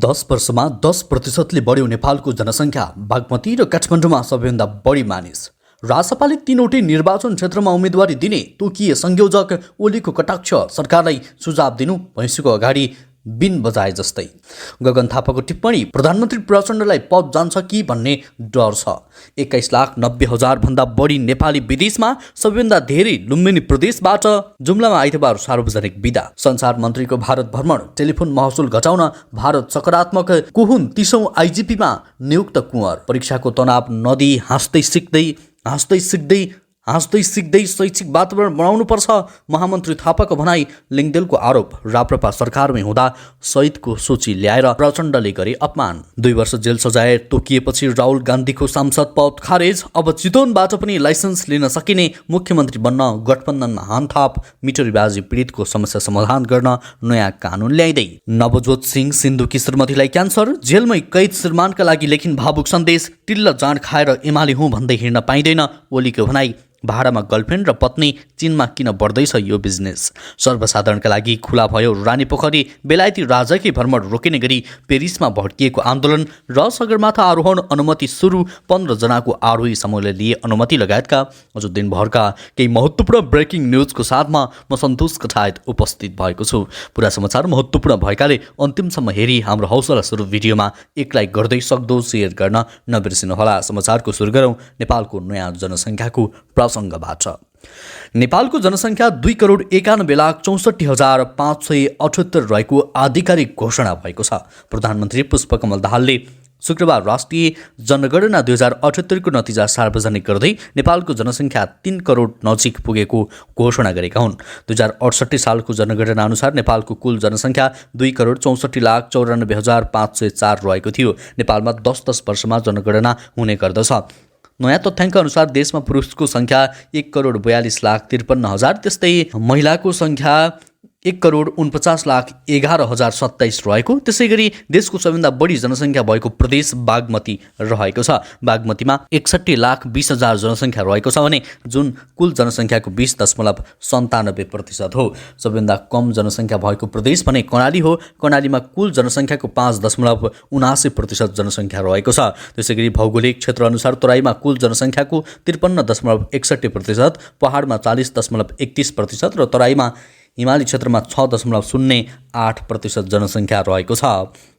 10 वर्षमा 10% बढ्यो नेपालको जनसङ्ख्या। बागमती र काठमाडौँमा सबैभन्दा बढी मानिस। रासपाले 3वटै निर्वाचन क्षेत्रमा उम्मेदवारी दिने तोकिए संयोजक ओलीको कटाक्ष। सरकारलाई सुझाव दिनु भैँसीको अगाडि बिन बजाए जस्तै। गगन थापाको टिप्पणी, प्रधानमन्त्री प्रचण्डलाई पद जान्छ कि भन्ने डर छ। 21,90,000 भन्दा बढी नेपाली विदेशमा, सबैभन्दा धेरै लुम्बिनी प्रदेशबाट। जुम्लामा आइतबार सार्वजनिक बिदा। संचार मन्त्रीको भारत भ्रमण। टेलिफोन महसुल घटाउन भारत सकारात्मक। कुहुन 30औं आइजिपीमा नियुक्त कुँवर। परीक्षाको तनाव नदिई हाँस्दै सिक्दै शैक्षिक वातावरण बनाउनुपर्छ। महामन्त्री थापाको भनाई। लिङदेलको आरोप, राप्रपा सरकारमा हुँदा सहितको सूची ल्याएर प्रचण्डले गरे अपमान। 2 वर्ष जेल सजाय तोकिएपछि राहुल गान्धीको सांसद पद खारेज। अब चितवनबाट पनि लाइसेन्स लिन सकिने। मुख्यमन्त्री बन्न गठबन्धनमा हानथाप। मिटरीबाजी पीडितको समस्या समाधान गर्न नयाँ कानुन ल्याइँदै। नवजोत सिंह सिन्धुकी श्रीमतीलाई क्यान्सर। जेलमै कैद श्रीमानका लागि लेखिन भावुक सन्देश। टिल्ल जाँड खाएर एमाले हुँ भन्दै हिँड्न पाइँदैन, ओलीको भनाई। भाडामा गर्लफ्रेन्ड र पत्नी, चीनमा किन बढ्दैछ यो बिजनेस। सर्वसाधारणका लागि खुला भयो रानी पोखरी। बेलायती राजाकै भ्रमण रोकिने गरी पेरिसमा भड्किएको आन्दोलन र सगरमाथा आरोहण अनुमति सुरु। 15 जनाको आरोही समूहले लिए अनुमति लगायतका अझ दिनभरका केही महत्त्वपूर्ण ब्रेकिङ न्युजको साथमा म सन्तोष कठायत उपस्थित भएको छु। पुरा समाचार महत्त्वपूर्ण भएकाले अन्तिमसम्म हेरी हाम्रो हौसला सुरु भिडियोमा एक लाइक गर्दै सक्दो शेयर गर्न नबिर्सिनुहोला। समाचारको सुरु गरौँ नेपालको नयाँ जनसङ्ख्याको प्रसङ्गबाट। नेपालको जनसङ्ख्या 2,91,64,578 रहेको आधिकारिक घोषणा भएको छ। प्रधानमन्त्री पुष्पकमल दाहालले शुक्रबार राष्ट्रिय जनगणना 2078 को नतिजा सार्वजनिक गर्दै नेपालको जनसङ्ख्या 3 करोड नजिक पुगेको घोषणा गरेका हुन्। 2068 सालको जनगणना अनुसार नेपालको कुल जनसङ्ख्या 2,64,94,504 रहेको थियो। नेपालमा 10 वर्षमा जनगणना हुने गर्दछ। नयाँ तथ्याङ्क अनुसार देशमा पुरुषको सङ्ख्या 1,42,53,000, त्यस्तै महिलाको सङ्ख्या 1,49,11,027 रहेको। त्यसै गरी देशको सबैभन्दा बढी जनसङ्ख्या भएको प्रदेश बागमती रहेको छ। बागमतीमा 61,20,000 जनसङ्ख्या रहेको छ भने जुन कुल जनसङ्ख्याको 20.97% हो। सबैभन्दा कम जनसङ्ख्या भएको प्रदेश भने कर्णाली हो। कर्णालीमा कुल जनसङ्ख्याको 5.79% जनसङ्ख्या रहेको छ। त्यसै गरी भौगोलिक क्षेत्रअनुसार तराईमा कुल जनसङ्ख्याको 53.61%, पहाडमा 40.31% र तराईमा हिमाली क्षेत्रमा 6.08% जनसङ्ख्या रहेको छ।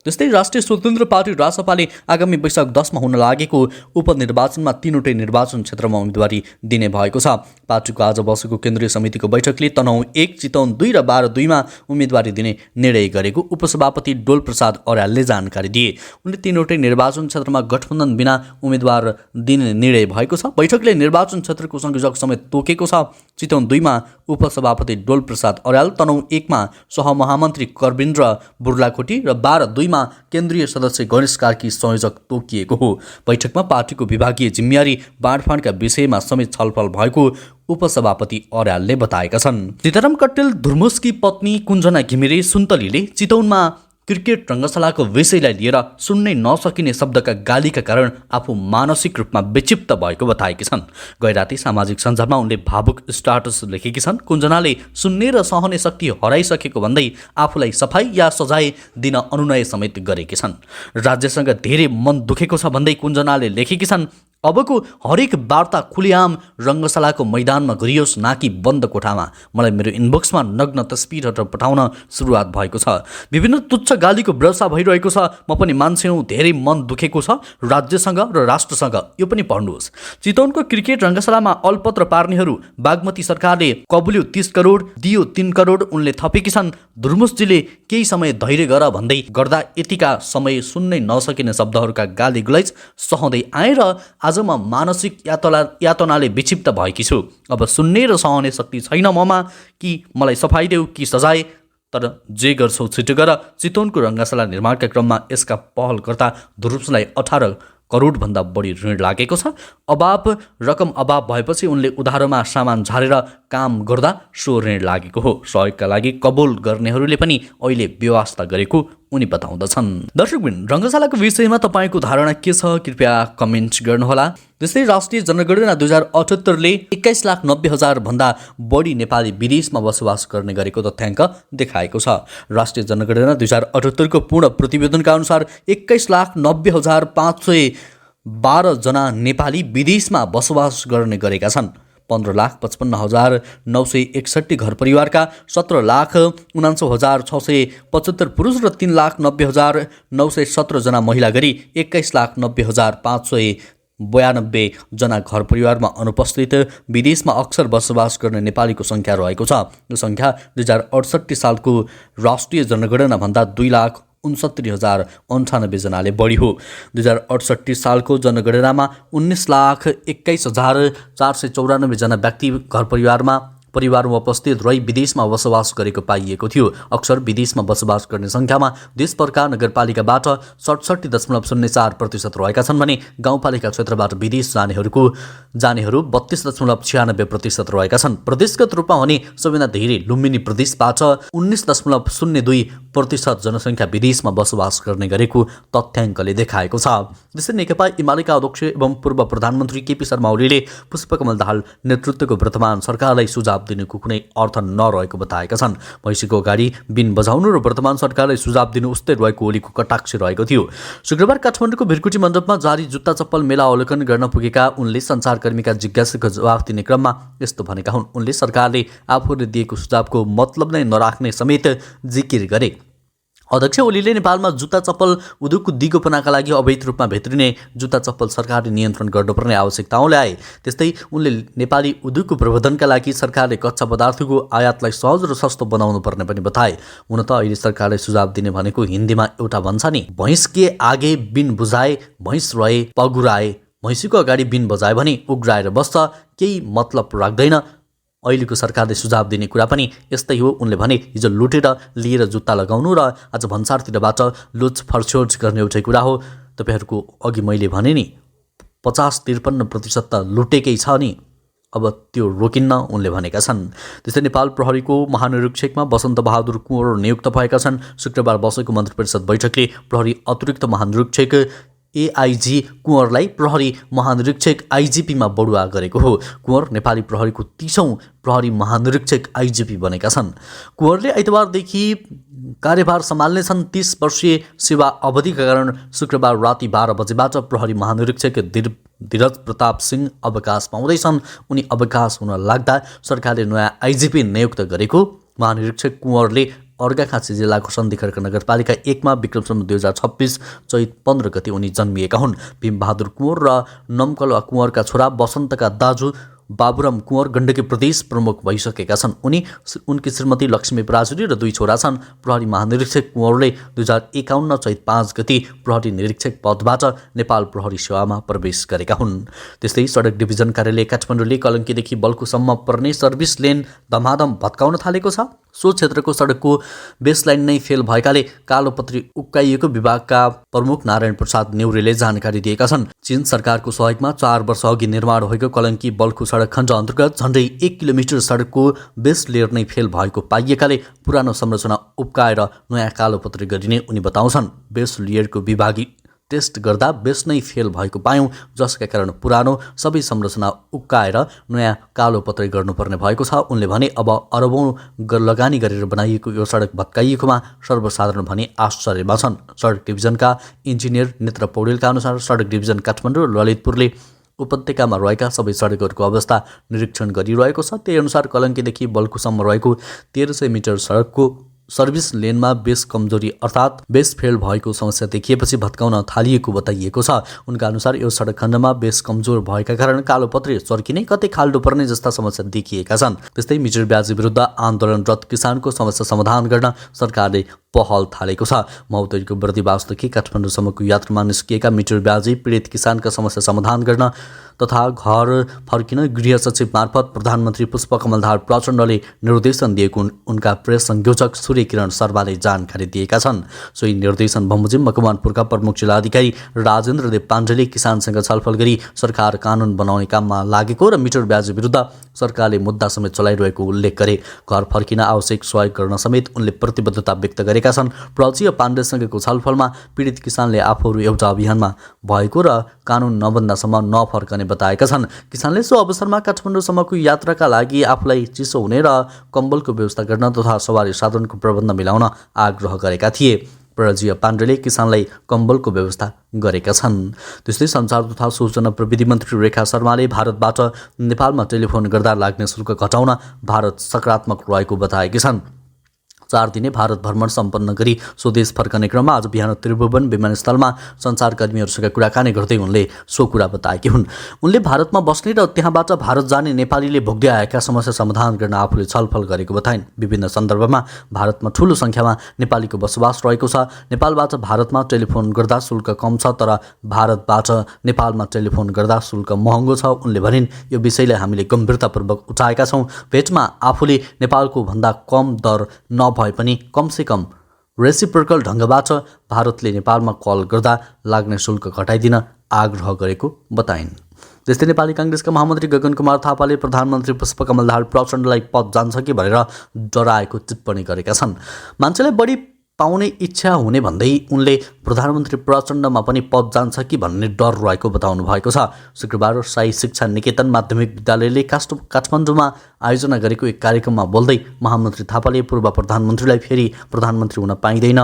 त्यस्तै राष्ट्रिय स्वतन्त्र पार्टी रासपाले आगामी वैशाख 10 हुन लागेको उपनिर्वाचनमा 3वटै निर्वाचन क्षेत्रमा उम्मेदवारी दिने भएको छ। पार्टीको आज बसेको केन्द्रीय समितिको बैठकले तनहुँ 1, चितवन 2 र बारा 2 मा उम्मेदवारी दिने निर्णय गरेको उपसभापति डोलप्रसाद अर्यालले जानकारी दिए। उनले 3वटै निर्वाचन क्षेत्रमा गठबन्धन बिना उम्मेदवार दिने निर्णय भएको छ। बैठकले निर्वाचन क्षेत्रको संयोजक समेत तोकेको छ। चितवन 2 मा उपसभापति डोलप्रसाद अर्याल, तनहुँ 1 मा सहमहामन्त्री करविन्द्र बुर्लाकोटी र बारा 2 मा केन्द्रीय सदस्य गणेश कार्की संयोजक तोकिएको हो। बैठकमा पार्टीको विभागीय जिम्मेवारी बाँडफाँडका विषयमा समेत छलफल भएको उपसभापति अर्यालले बताएका छन्। सीताराम कट्टेल धुर्मुसकी पत्नी कुञ्जना घिमिरे सुन्तलीले चितवनमा क्रिकेट रङ्गशालाको विषयलाई लिएर सुन्नै नसकिने शब्दका गालीका कारण आफू मानसिक रूपमा विक्षिप्त भएको बताएकी छन्। गैराती सामाजिक सञ्जालमा उनले भावुक स्टाटस लेखेकी छन्। कुञ्जनाले सुन्ने र सहने शक्ति हराइसकेको भन्दै आफूलाई सफाई या सजाय दिन अनुनय समेत गरेकी छन्। राज्यसँग धेरै मन दुखेको छ भन्दै कुञ्जनाले लेखेकी छन्। अबको हरेक वार्ता खुलेआम रङ्गशालाको मैदानमा गरियोस्, नाकि बन्द कोठामा। मलाई मेरो इनबक्समा नग्न तस्बिरहरू पठाउन सुरुवात भएको छ। विभिन्न तुच्छ गालीको वर्षा भइरहेको छ। म पनि मान्छे हुँ, धेरै मन दुखेको छ राज्यसँग र राष्ट्रसँग। यो पनि पढ्नुहोस्। चितवनको क्रिकेट रङ्गशालामा अलपत्र पार्नेहरू बागमती सरकारले कबुल्यो 30 करोड, दियो 3 करोड, उनले थपेकी छन्। धुर्मुसजीले केही समय धैर्य गर भन्दै गर्दा यतिका समय सुन्नै नसकिने शब्दहरूका गाली गुलैज सहँदै आए र आज म मानसिक यातनाले विक्षिप्त भएकी छु। अब सुन्ने र सहने शक्ति छैन ममा। कि मलाई सफाई देऊ कि सजाय, तर जे गर्छौ छिटो गर। चितवनको रङ्गशाला निर्माणका क्रममा यसका पहलकर्ता धुर्मुसलाई 18 करोडभन्दा बढी ऋण लागेको छ। रकम अभाव भएपछि उनले उधारोमा सामान झारेर काम गर्दा सो ऋण लागेको हो। सहयोगका लागि कबुल गर्नेहरूले पनि अहिले व्यवस्था गरेको उनी बताउँदछन्। दर्शकबिन रङ्गशालाको विषयमा तपाईँको धारणा के छ कृपया कमेन्ट गर्नुहोला। त्यस्तै राष्ट्रिय जनगणना 2078ले 21,90,000 भन्दा बढी नेपाली विदेशमा बसोबास गर्ने गरेको तथ्याङ्क देखाएको छ। राष्ट्रिय जनगणना 2078 को पूर्ण प्रतिवेदनका अनुसार 21,90,512 जना नेपाली विदेशमा बसोबास गर्ने गरेका छन्। 15,55,961 घर परिवारका 17,49,675 पुरुष र 3,90,917 जना महिला गरी 21,90,592 जना घर परिवारमा अनुपस्थित विदेशमा अक्सर बसोबास गर्ने नेपालीको सङ्ख्या रहेको छ। यो सङ्ख्या 2068 सालको राष्ट्रिय जनगणना भन्दा 2,69,098 जनाले बढी हो। 2068 सालको जनगणनामा 19,21,494 जना व्यक्ति घर परिवारमा उपस्थित रही विदेशमा बसोबास गरेको पाइएको थियो। अक्सर विदेशमा बसोबास गर्ने सङ्ख्यामा देशभरका नगरपालिकाबाट 67.04% रहेका छन् भने गाउँपालिका क्षेत्रबाट विदेश जानेहरू 32.96% रहेका छन्। प्रदेशगत रूपमा भने सबैभन्दा धेरै लुम्बिनी प्रदेशबाट 19.02% जनसङ्ख्या विदेशमा बसोबास गर्ने गरेको तथ्याङ्कले देखाएको छ। त्यसै नेकपा एमालेका अध्यक्ष एवं पूर्व प्रधानमन्त्री केपी शर्मा ओलीले पुष्पकमल दाहाल नेतृत्वको वर्तमान सरकारलाई सुझाव दिनुको कुनै अर्थ नरहेको बताएका छन्। भैँसीको अगाडि बिन बजाउनु र वर्तमान सरकारलाई सुझाव दिनु उस्तै रहेको ओलीको कटाक्ष रहेको थियो। शुक्रबार काठमाडौँको भिरकुटी मण्डपमा जारी जुत्ता चप्पल मेला अवलोकन गर्न पुगेका उनले सञ्चारकर्मीका जिज्ञासाको जवाफ दिने क्रममा यस्तो भनेका हुन्। उनले सरकारले आफूले दिएको सुझावको मतलब नै नराख्ने समेत जिकिर गरे। अध्यक्ष ओलीले नेपालमा जुत्ता चप्पल उद्योगको दिगोपनाका लागि अवैध रूपमा भित्रिने जुत्ता चप्पल सरकारले नियन्त्रण गर्नुपर्ने आवश्यकता ल्याए। त्यस्तै उनले नेपाली उद्योगको प्रवर्धनका लागि सरकारले कच्चा पदार्थको आयातलाई सहज र सस्तो बनाउनु पर्ने पनि बताए। हुन त अहिले सरकारले सुझाव दिने भनेको हिन्दीमा एउटा भन्छ नि, भैँस के आगे बिन बुझाए भैँस रहे पगुराए। भैँसीको अगाडि बिन बजाए भने उग्राएर बस्छ, केही मतलब राख्दैन। अहिलेको सरकारले सुझाव दिने कुरा पनि यस्तै हो। उनले भने हिजो लुटेर लिएर जुत्ता लगाउनु र आज भन्सारतिरबाट लुच फर्छोड गर्ने एउटै कुरा हो। तपाईँहरूको अघि मैले भने नि 50-53% त लुटेकै छ नि, अब त्यो रोकिन्न उनले भनेका छन्। त्यस्तै नेपाल प्रहरीको महानिरीक्षकमा बसन्त बहादुर कुँवर नियुक्त भएका छन्। शुक्रबार बसेको मन्त्री परिषद बैठकले प्रहरी अतिरिक्त महानिरीक्षक एआइजी कुँवरलाई प्रहरी महानिरीक्षक आइजिपीमा बढुवा गरेको हो। कुँवर नेपाली प्रहरीको 30औं प्रहरी महानिरीक्षक आइजिपी बनेका छन्। कुँवरले आइतबारदेखि कार्यभार सम्हाल्नेछन्। 30 वर्षीय सेवा अवधिका कारण शुक्रबार राति 12 बजेबाट प्रहरी महानिरीक्षक धीरज प्रताप सिंह अवकाश पाउँदैछन्। उनी अवकाश हुन लाग्दा सरकारले नयाँ आइजिपी नियुक्त गरेको महानिरीक्षक कुँवरले अर्घाखाँची जिल्लाको सन्धिखर्क नगरपालिका 1 मा विक्रमसम्म 2026 चैत 15 गते उनी जन्मिएका हुन्। भीमबहादुर कुँवर र नमकलवा कुँवरका छोरा वसन्तका दाजु बाबुराम कुँवर गण्डकी प्रदेश प्रमुख भइसकेका छन्। उनकी श्रीमती लक्ष्मी पराजुली र 2 छोरा छन्। प्रहरी महानिरीक्षक कुँवरले 2051 चैत 5 गते प्रहरी निरीक्षक पदबाट नेपाल प्रहरी सेवामा प्रवेश गरेका हुन्। त्यस्तै सडक डिभिजन कार्यालय काठमाडौँले कलङ्कीदेखि बल्कुसम्म पर्ने सर्भिस लेन धमाधम भत्काउन थालेको छ। सो क्षेत्रको सडकको बेसलाइन नै फेल भएकाले कालोपत्री उक्काइएको विभागका प्रमुख नारायण प्रसाद नेउरीले जानकारी दिएका छन्। चीन सरकारको सहयोगमा 4 वर्ष अघि निर्माण भएको कलङ्की बल्खु सडक खण्ड अन्तर्गत झन्डै 1 किलोमिटर सडकको बेस लेयर नै फेल भएको पाइएकाले पुरानो संरचना उक्काएर नयाँ कालोपत्री गरिने उनी बताउँछन्। बेस लेयरको विभागीय टेस्ट गर्दा बेस नै फेल भएको पायौँ, जसका कारण पुरानो सबै संरचना उक्काएर नयाँ कालोपत्री गर्नुपर्ने भएको छ। उनले भने अब अरबौँ लगानी गरेर बनाइएको यो सडक भत्काइएकोमा सर्वसाधारण भने आश्चर्यमा छन्। सडक डिभिजनका इन्जिनियर नेत्र पौडेलका अनुसार सडक डिभिजन काठमाडौँ र ललितपुरले उपत्यकामा रहेका सबै सडकहरूको अवस्था निरीक्षण गरिरहेको छ। त्यही अनुसार कलङ्कीदेखि बल्कुसम्म रहेको 1300 मिटर सडकको सर्भिस लेनमा बेस कमजोरी अर्थात् बेस फेल भएको समस्या देखिएपछि भत्काउन थालिएको बताइएको छ। उनका अनुसार यो सडक खण्डमा बेस कमजोर भएका कारण कालोपत्री चर्किने कतै खाल्डो पर्ने जस्ता समस्या देखिएका छन्। त्यस्तै मिटर ब्याज विरुद्ध आन्दोलनरत किसानको समस्या समाधान गर्न सरकारले पहल थालेको छ। महोत्तरीको बर्दिवासदेखि काठमाडौँसम्मको यात्रामा निस्किएका मिटर ब्याजी पीडित किसानका समस्या समाधान गर्न तथा घर फर्किन गृह सचिव मार्फत प्रधानमन्त्री पुष्पकमल दाहाल प्रचण्डले निर्देशन दिएको उनका प्रेस संयोजक सूर्य किरण शर्माले जानकारी दिएका छन्। सोही निर्देशन बमोजिम मकवानपुरका प्रमुख जिल्लाधिकारी राजेन्द्र देव पाण्डेले किसानसँग छलफल गरी सरकार कानुन बनाउने काममा लागेको र मिटर ब्याज विरुद्ध सरकारले मुद्दा समेत चलाइरहेको उल्लेख गरे। घर फर्किन आवश्यक सहयोग गर्न समेत उनले प्रतिबद्धता व्यक्त गरे। दिएका छन्। प्रलजीय पाण्डेसँगको छलफलमा पीडित किसानले आफूहरू एउटा अभियानमा भएको र कानुन नबन्दासम्म नफर्कने बताएका छन्। किसानले सो अवसरमा काठमाडौँसम्मको यात्राका लागि आफूलाई चिसो हुने र कम्बलको व्यवस्था गर्न तथा सवारी साधनको प्रबन्ध मिलाउन आग्रह गरेका थिए। प्रलजीय पाण्डेले किसानलाई कम्बलको व्यवस्था गरेका छन्। त्यस्तै सञ्चार तथा सूचना प्रविधि मन्त्री रेखा शर्माले भारतबाट नेपालमा टेलिफोन गर्दा लाग्ने शुल्क घटाउन भारत सकारात्मक रहेको बताएकी छन्। 4 दिने भारत भ्रमण सम्पन्न गरी स्वदेश फर्कने क्रममा आज बिहान त्रिभुवन विमानस्थलमा सञ्चारकर्मीहरूसँग कुराकानी गर्दै उनले सो कुरा बताएकी हुन्। उनले भारतमा बस्ने र त्यहाँबाट भारत जाने नेपालीले भोग्दै आएका समस्या समाधान गर्न आफूले छलफल गरेको बताइन्। विभिन्न सन्दर्भमा भारतमा ठूलो सङ्ख्यामा नेपालीको बसोबास रहेको छ। नेपालबाट भारतमा टेलिफोन गर्दा शुल्क कम छ, तर भारतबाट नेपालमा टेलिफोन गर्दा शुल्क महँगो छ। उनले भनिन्, यो विषयलाई हामीले गम्भीरतापूर्वक उठाएका छौँ। भेटमा आफूले नेपालको भन्दा कम दर नभए पनि कमसे कम रेसिप्रोकल ढङ्गबाट भारतले नेपालमा कल गर्दा लाग्ने शुल्क घटाइदिन आग्रह गरेको बताइन्। त्यस्तै नेपाली काङ्ग्रेसका महामन्त्री गगन कुमार थापाले प्रधानमन्त्री पुष्पकमल दाहाल प्रचण्डलाई पद जान्छ कि भनेर डराएको टिप्पणी गरेका छन्। मान्छेलाई बढी पाउने इच्छा हुने भन्दै उनले प्रधानमन्त्री प्रचण्डमा पनि पद जान्छ कि भन्ने डर रहेको बताउनु भएको छ। शुक्रबार साई शिक्षा निकेतन माध्यमिक विद्यालयले काठमाडौँमा आयोजना गरेको एक कार्यक्रममा बोल्दै महामन्त्री थापाले पूर्व प्रधानमन्त्रीलाई फेरि प्रधानमन्त्री हुन पाइँदैन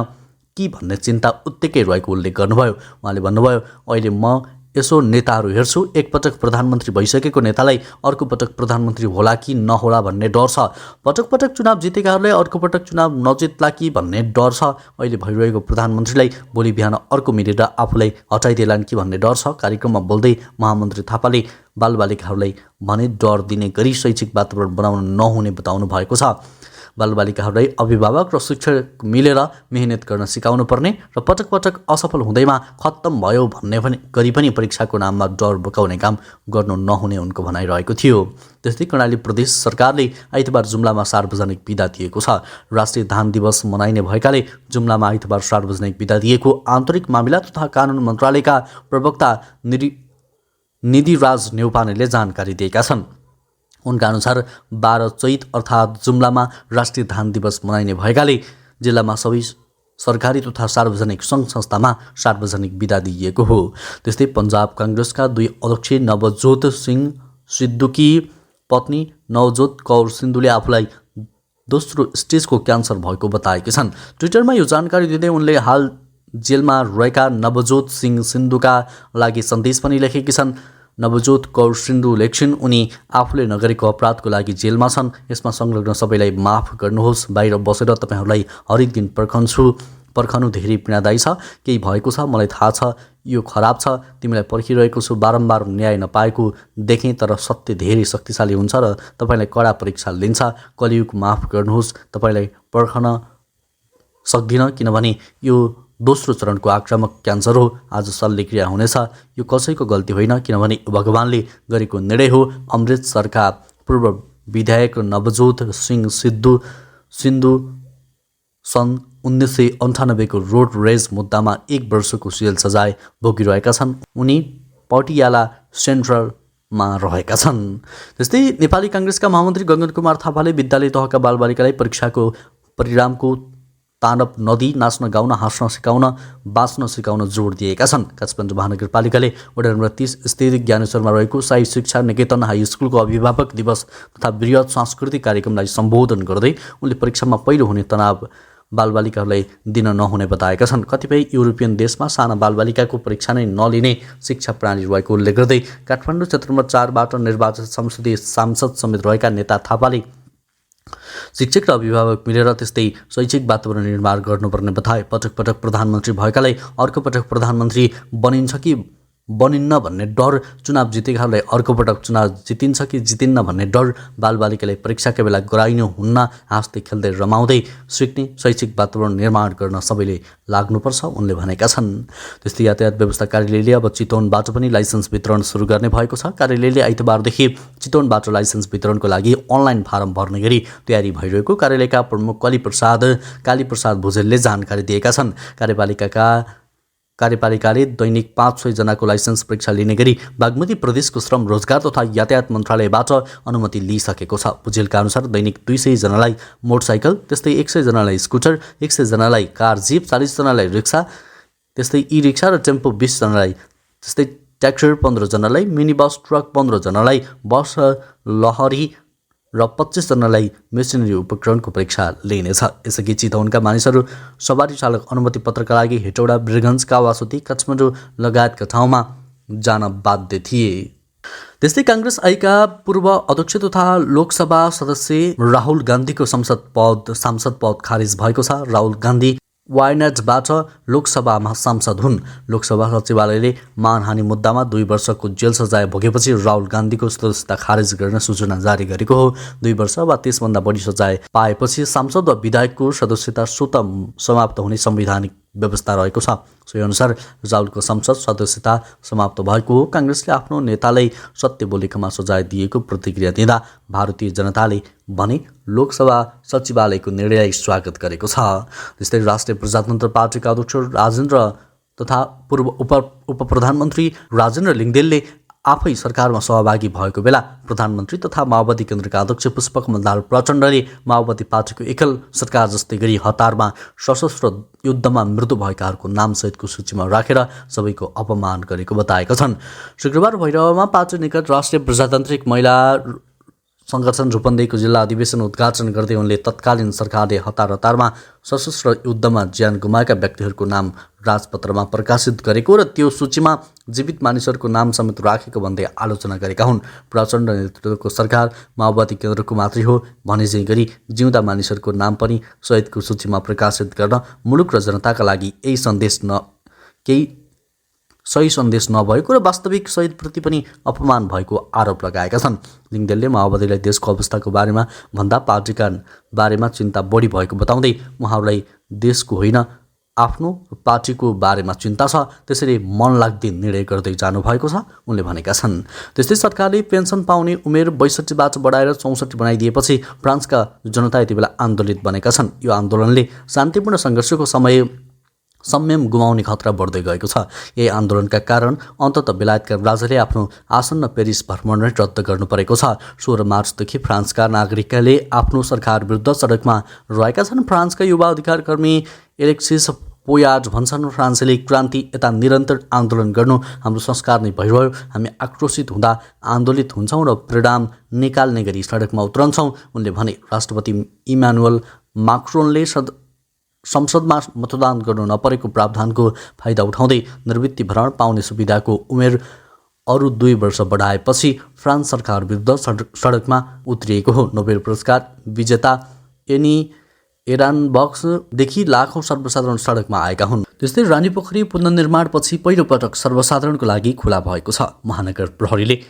कि भन्ने चिन्ता उत्तिकै रहेको उल्लेख गर्नुभयो। उहाँले भन्नुभयो, अहिले म यसो नेताहरू हेर्छु, एकपटक प्रधानमन्त्री भइसकेको नेतालाई अर्को पटक प्रधानमन्त्री होला कि नहोला भन्ने डर छ। पटक पटक चुनाव जितेकाहरूले अर्को पटक चुनाव नजित्ला कि भन्ने डर छ। अहिले भइरहेको प्रधानमन्त्रीलाई भोलि बिहान अर्को मिलेर आफूलाई हटाइदेलान् कि भन्ने डर छ। कार्यक्रममा बोल्दै महामन्त्री थापाले बालबालिकाहरूलाई भने डर दिने गरी शैक्षिक वातावरण बनाउन नहुने बताउनु भएको छ। बालबालिकाहरूलाई अभिभावक र शिक्षक मिलेर मेहनत गर्न सिकाउनु पर्ने र पटक पटक असफल हुँदैमा खत्तम भयो भन्ने गरी पनि परीक्षाको नाममा डर बोकाउने काम गर्नु नहुने उनको भनाइरहेको थियो। त्यस्तै कर्णाली प्रदेश सरकारले आइतबार जुम्लामा सार्वजनिक बिदा दिएको छ। राष्ट्रिय धान दिवस मनाइने भएकाले जुम्लामा आइतबार सार्वजनिक बिदा दिएको आन्तरिक मामिला तथा कानुन मन्त्रालयका प्रवक्ता निधिराज न्यौपानेले जानकारी दिएका छन्। उनका अनुसार 12 चैत अर्थात् जुम्लामा राष्ट्रिय धान दिवस मनाइने भएकाले जिल्लामा सबै सरकारी तथा सार्वजनिक सङ्घ संस्थामा सार्वजनिक बिदा दिइएको हो। त्यस्तै पन्जाब काङ्ग्रेसका 2 अध्यक्ष नवजोत सिंह सिद्धुकी पत्नी नवजोत कौर सिन्धुले आफूलाई दोस्रो स्टेजको क्यान्सर भएको बताएकी छन्। ट्विटरमा यो जानकारी दिँदै उनले हाल जेलमा रहेका नवजोत सिंह सिन्धुका लागि सन्देश पनि लेखेकी छन्। नवजोत कौर सिन्धु लेख्छिन्, उनी आफूले नगरेको अपराधको लागि जेलमा छन्। यसमा संलग्न सबैलाई माफ गर्नुहोस्। बाहिर बसेर तपाईँहरूलाई हरेक दिन पर्खनु धेरै पीडादायी छ। केही भएको छ, मलाई थाहा छ, यो खराब छ। तिमीलाई पर्खिरहेको छु। बारम्बार न्याय नपाएको देखेँ, तर सत्य धेरै शक्तिशाली हुन्छ र तपाईँलाई कडा परीक्षा लिन्छ। कलियुग माफ गर्नुहोस्। तपाईँलाई पर्खन सक्दिनँ किनभने यो दोस्रो चरणको आक्रामक क्यान्सर हो। आज शल्यक्रिया हुनेछ। यो कसैको गल्ती होइन किनभने भगवानले गरेको निर्णय हो। अमृतसरका पूर्व विधायक नवजोत सिंह सिन्धु सन् 1998 को रोड रेज मुद्दामा 1 वर्षको जेल सजाय भोगिरहेका छन्। उनी पटियाला सेन्ट्रलमा रहेका छन्। त्यस्तै नेपाली काङ्ग्रेसका महामन्त्री गगन कुमार थापाले विद्यालय तहका बालबालिकालाई परीक्षाको परिणामको ताण्डव नदी नाच्न गाउन हाँस्न सिकाउन बाँच्न सिकाउन जोड दिएका छन्। काठमाडौँ महानगरपालिकाले वडा नम्बर 30 स्थित ज्ञानेश्वरमा रहेको साई शिक्षा निकेतन हाई स्कुलको अभिभावक दिवस तथा वृहत सांस्कृतिक कार्यक्रमलाई सम्बोधन गर्दै उनले परीक्षामा पहिलो हुने तनाव बालबालिकाहरूलाई दिन नहुने बताएका छन्। कतिपय युरोपियन देशमा साना बालबालिकाको परीक्षा नै नलिने शिक्षा प्रणाली रहेको उल्लेख गर्दै काठमाडौँ क्षेत्र नम्बर 4 बाट निर्वाचित संसदीय सांसद समेत रहेका नेता थापाले शिक्षक र अभिभावक मिलेर त्यस्तै शैक्षिक वातावरण निर्माण गर्नुपर्ने बताए। पटक पटक प्रधानमन्त्री भएकाले अर्को पटक प्रधानमन्त्री बनिन्छ कि बनिन्न भन्ने डर, चुनाव जितेकाहरूलाई अर्को पटक चुनाव जितिन्छ कि जितिन्न भन्ने डर, बालबालिकालाई परीक्षाका बेला गराइनु हुन्न, हाँस्दै खेल्दै रमाउँदै सिक्ने शैक्षिक वातावरण निर्माण गर्न सबैले लाग्नुपर्छ उनले भनेका छन्। त्यस्तै यातायात व्यवस्था कार्यालयले अब चितवनबाट पनि लाइसेन्स वितरण सुरु गर्ने भएको छ। कार्यालयले आइतबारदेखि चितवनबाट लाइसेन्स वितरणको लागि अनलाइन फारम भर्ने गरी तयारी भइरहेको कार्यालयका प्रमुख कालीप्रसाद भुजेलले जानकारी दिएका छन्। कार्यपालिकाका कार्यपालिकाले दैनिक 5-6 जनाको लाइसेन्स परीक्षा लिने गरी बागमती प्रदेशको श्रम रोजगार तथा यातायात मन्त्रालयबाट अनुमति लिइसकेको छ। बुझेलका अनुसार दैनिक 200 जनालाई मोटरसाइकल, त्यस्तै 100 जनालाई स्कुटर, 100 जनालाई कार जिप, 40 जनालाई रिक्सा, त्यस्तै ई रिक्सा र टेम्पो 20 जनालाई, त्यस्तै ट्र्याक्टर 15 जनालाई, मिनी बस ट्रक 15 जनालाई, बस लहरी र 25 जनालाई मेसिनरी उपकरणको परीक्षा लिइनेछ। यसअघि चितवनका मानिसहरू सवारी चालक अनुमति पत्रका लागि हेटौडा, वीरगञ्ज, कावासोती, काठमाडौँ लगायतका ठाउँमा जान बाध्य थिए। त्यस्तै काङ्ग्रेस आइका पूर्व अध्यक्ष तथा लोकसभा सदस्य राहुल गान्धीको सांसद पद खारिज भएको छ। राहुल गान्धी वायनाडबाट लोकसभामा सांसद हुन्। लोकसभा सचिवालयले मानहानि मुद्दामा 2 वर्षको जेल सजाय भोगेपछि राहुल गान्धीको सदस्यता खारेज गर्न सूचना जारी गरेको हो। 2 वर्ष वा त्यसभन्दा बढी सजाय पाएपछि सांसद वा विधायकको सदस्यता स्वत समाप्त हुने संवैधानिक व्यवस्था रहेको छ। सोही अनुसार राहुलको संसद सदस्यता समाप्त भएको हो। काङ्ग्रेसले आफ्नो नेतालाई सत्य बोलेकोमा सजाय दिएको प्रतिक्रिया दिँदा भारतीय जनताले भने लोकसभा सचिवालयको निर्णयलाई स्वागत गरेको छ। त्यस्तै राष्ट्रिय प्रजातन्त्र पार्टीका अध्यक्ष राजेन्द्र तथा पूर्व उप प्रधानमन्त्री राजेन्द्र लिङ्गदेलले आफै सरकारमा सहभागी भएको बेला प्रधानमन्त्री तथा माओवादी केन्द्रका अध्यक्ष पुष्पकमल प्रचण्डले माओवादी पार्टीको एकल सरकार जस्तै गरी हतारमा सशस्त्र युद्धमा मृत्यु भएकाहरूको नामसहितको सूचीमा राखेर सबैको अपमान गरेको बताएका छन्। शुक्रबार भैरवमा पार्टी निकट राष्ट्रिय प्रजातान्त्रिक महिला सङ्गठन रूपन्देहीको जिल्ला अधिवेशन उद्घाटन गर्दै उनले तत्कालीन सरकारले हतारमा सशस्त्र युद्धमा ज्यान गुमाएका व्यक्तिहरूको नाम राजपत्रमा प्रकाशित गरेको र त्यो सूचीमा जीवित मानिसहरूको नाम समेत राखेको भन्दै आलोचना गरेका हुन्। प्रचण्ड नेतृत्वको सरकार माओवादी केन्द्रको मात्रै हो भनेझै गरी जिउँदा मानिसहरूको नाम पनि शहीदको सूचीमा प्रकाशित गर्न मुलुक र जनताका लागि केही सही सन्देश नभएको र वास्तविक शहीदप्रति पनि अपमान भएको आरोप लगाएका छन्। लिङ्गदेलले माओवादीलाई देशको अवस्थाको बारेमा भन्दा पार्टीका बारेमा चिन्ता बढी भएको बताउँदै उहाँहरूलाई देशको होइन आफ्नो पार्टीको बारेमा चिन्ता छ, त्यसैले मन लाग्दै निर्णय गर्दै जानुभएको छ उनले भनेका छन्। त्यस्तै सरकारले पेन्सन पाउने उमेर 62बाट बढाएर 64 बनाइदिएपछि फ्रान्सका जनता यति बेला आन्दोलित बनेका छन्। यो आन्दोलनले शान्तिपूर्ण सङ्घर्षको संयम गुमाउने खतरा बढ्दै गएको छ। यही आन्दोलनका कारण अन्ततः बेलायतका राजाले आफ्नो आसन्न पेरिस भ्रमण नै रद्द गर्नु परेको छ। 16 मार्चदेखि फ्रान्सका नागरिकले आफ्नो सरकार विरुद्ध सडकमा रहेका छन्। फ्रान्सका युवा अधिकार कर्मी एलेक्सिस पोयार्ड भन्छन्, फ्रान्सले क्रान्ति यता निरन्तर आन्दोलन गर्नु हाम्रो संस्कार नै भइरह्यो। हामी आक्रोशित हुँदा आन्दोलित हुन्छौँ र परिणाम निकाल्ने गरी सडकमा उत्रन्छौँ उनले भने। राष्ट्रपति इमानुएल माक्रोनले संसदमा मतदान गर्नु नपरेको प्रावधानको फाइदा उठाउँदै निवृत्ति भरण पाउने सुविधाको उमेर अरू 2 वर्ष बढाएपछि फ्रान्स सरकार विरुद्ध सडकमा उत्रिएको हो। नोबेल पुरस्कार विजेता एनी एरानबक्सदेखि लाखौँ सर्वसाधारण सडकमा आएका हुन्। त्यस्तै रानीपोखरी पुनर्निर्माणपछि पहिलोपटक सर्वसाधारणको लागि खुला भएको छ। महानगर प्रहरीले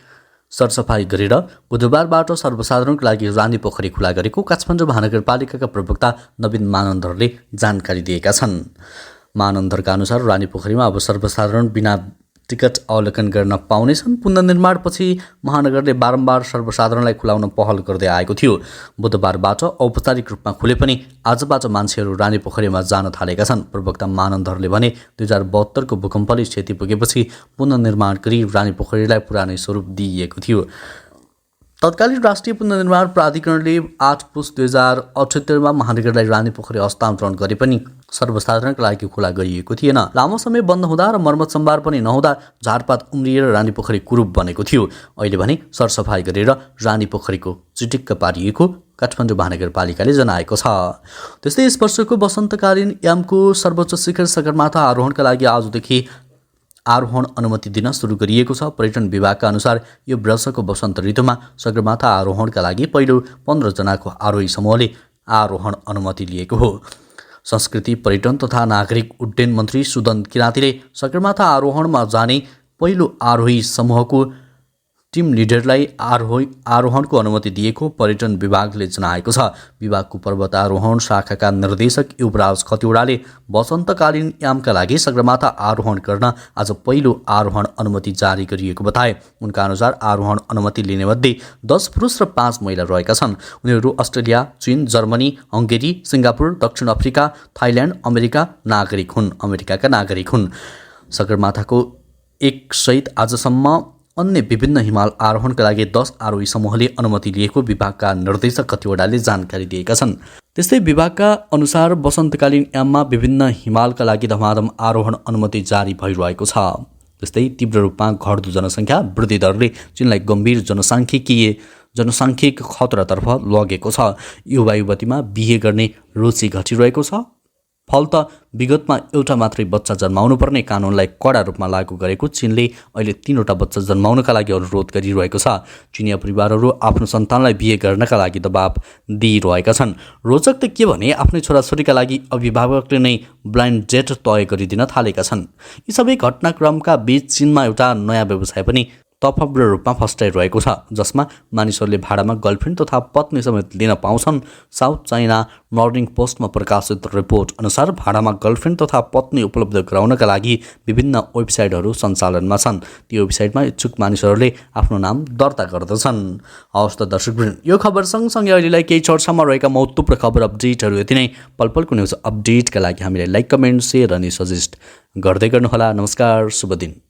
सरसफाई गरेर बुधबारबाट सर्वसाधारणको लागि रानीपोखरी खुला गरेको काठमाडौँ महानगरपालिकाका प्रवक्ता नवीन मानन्दरले जानकारी दिएका छन्। मानन्दरका अनुसार रानीपोखरीमा अब सर्वसाधारण बिना टिकट अवलोकन गर्न पाउनेछन्। पुनर्निर्माणपछि महानगरले बारम्बार सर्वसाधारणलाई खुलाउन पहल गर्दै आएको थियो। बुधबारबाट औपचारिक रूपमा खुले पनि आजबाट मान्छेहरू रानीपोखरीमा जान थालेका छन्। प्रवक्ता मानन्दरले भने 2072को भूकम्पले क्षति पुगेपछि पुनर्निर्माण गरी रानीपोखरीलाई पुरानै स्वरूप दिइएको थियो। तत्कालीन राष्ट्रिय पुनर्निर्माण प्राधिकरणले 8 पुस 2078मा महानगरलाई रानीपोखरी हस्तान्तरण गरे पनि सर्वसाधारणका लागि खुला गरिएको थिएन। लामो समय बन्द हुँदा र मर्मत सम्भार पनि नहुँदा झारपात उम्रिएर रानीपोखरी कुरूप बनेको थियो। अहिले भने सरसफाई गरेर रानीपोखरीको चिटिक्क पारिएको काठमाडौँ महानगरपालिकाले जनाएको छ। त्यस्तै यस वर्षको वसन्तकालीन यामको सर्वोच्च शिखर सगरमाथा आरोहणका लागि आजदेखि आरोहण अनुमति दिन सुरु गरिएको छ। पर्यटन विभागका अनुसार यो वर्षको वसन्त ऋतुमा सगरमाथा आरोहणका लागि पहिलो 15 जनाको आरोही समूहले आरोहण अनुमति लिएको हो। संस्कृति पर्यटन तथा नागरिक उड्डयन मन्त्री सुदन किराँतीले सगरमाथा आरोहणमा जाने पहिलो आरोही समूहको टिम लिडरलाई आरोहणको अनुमति दिएको पर्यटन विभागले जनाएको छ। विभागको पर्वतारोहण शाखाका निर्देशक युवराज खतिवडाले वसन्तकालीन यामका लागि सगरमाथा आरोहण गर्न आज पहिलो आरोहण अनुमति जारी गरिएको बताए। उनका अनुसार आरोहण अनुमति लिनेमध्ये 10 पुरुष र 5 महिला रहेका छन्। उनीहरू अस्ट्रेलिया, चीन, जर्मनी, हङ्गेरी, सिङ्गापुर, दक्षिण अफ्रिका, थाइल्यान्ड, अमेरिकाका नागरिक हुन्। सगरमाथाको 1 सहित आजसम्म अन्य विभिन्न हिमाल आरोहणका लागि 10 आरोही समूहले अनुमति लिएको विभागका निर्देशक कतिवटाले जानकारी दिएका छन्। त्यस्तै विभागका अनुसार वसन्तकालीन याममा विभिन्न हिमालका लागि धमाधम आरोहण अनुमति जारी भइरहेको छ। त्यस्तै तीव्र रूपमा घट्दो जनसङ्ख्या वृद्धि दरले चीनलाई गम्भीर जनसाङ्ख्यिक खतरातर्फ लगेको छ। युवा युवतीमा बिहे गर्ने रुचि घटिरहेको छ। फलत विगतमा एउटा मात्रै बच्चा जन्माउनु पर्ने कानुनलाई कडा रूपमा लागू गरेको चीनले अहिले 3वटा बच्चा जन्माउनका लागि अनुरोध गरिरहेको छ। चिनिया परिवारहरू आफ्नो सन्तानलाई बिहे गर्नका लागि दबाब दिइरहेका छन्। रोचक त के भने आफ्नै छोराछोरीका लागि अभिभावकले नै ब्लाइन्ड डेट तय गरिदिन थालेका छन्। यी सबै घटनाक्रमका बीच चीनमा एउटा नयाँ व्यवसाय पनि तथ्य रूपमा फस्टाइरहेको छ, जसमा मानिसहरूले भाडामा गर्लफ्रेन्ड तथा पत्नी समेत लिन पाउँछन्। साउथ चाइना मर्निङ पोस्टमा प्रकाशित रिपोर्ट अनुसार भाडामा गर्लफ्रेन्ड तथा पत्नी उपलब्ध गराउनका लागि विभिन्न वेबसाइटहरू सञ्चालनमा छन्। ती वेबसाइटमा इच्छुक मानिसहरूले आफ्नो नाम दर्ता गर्दछन्। हवस् त दर्शकवृन्द, यो खबर सँगसँगै अहिलेलाई केही चर्चामा रहेका महत्त्वपूर्ण खबर अपडेटहरू यति नै। पलपलको न्युज अपडेटका लागि हामीलाई लाइक, कमेन्ट, सेयर अनि सजेस्ट गर्दै गर्नुहोला। नमस्कार, शुभ दिन।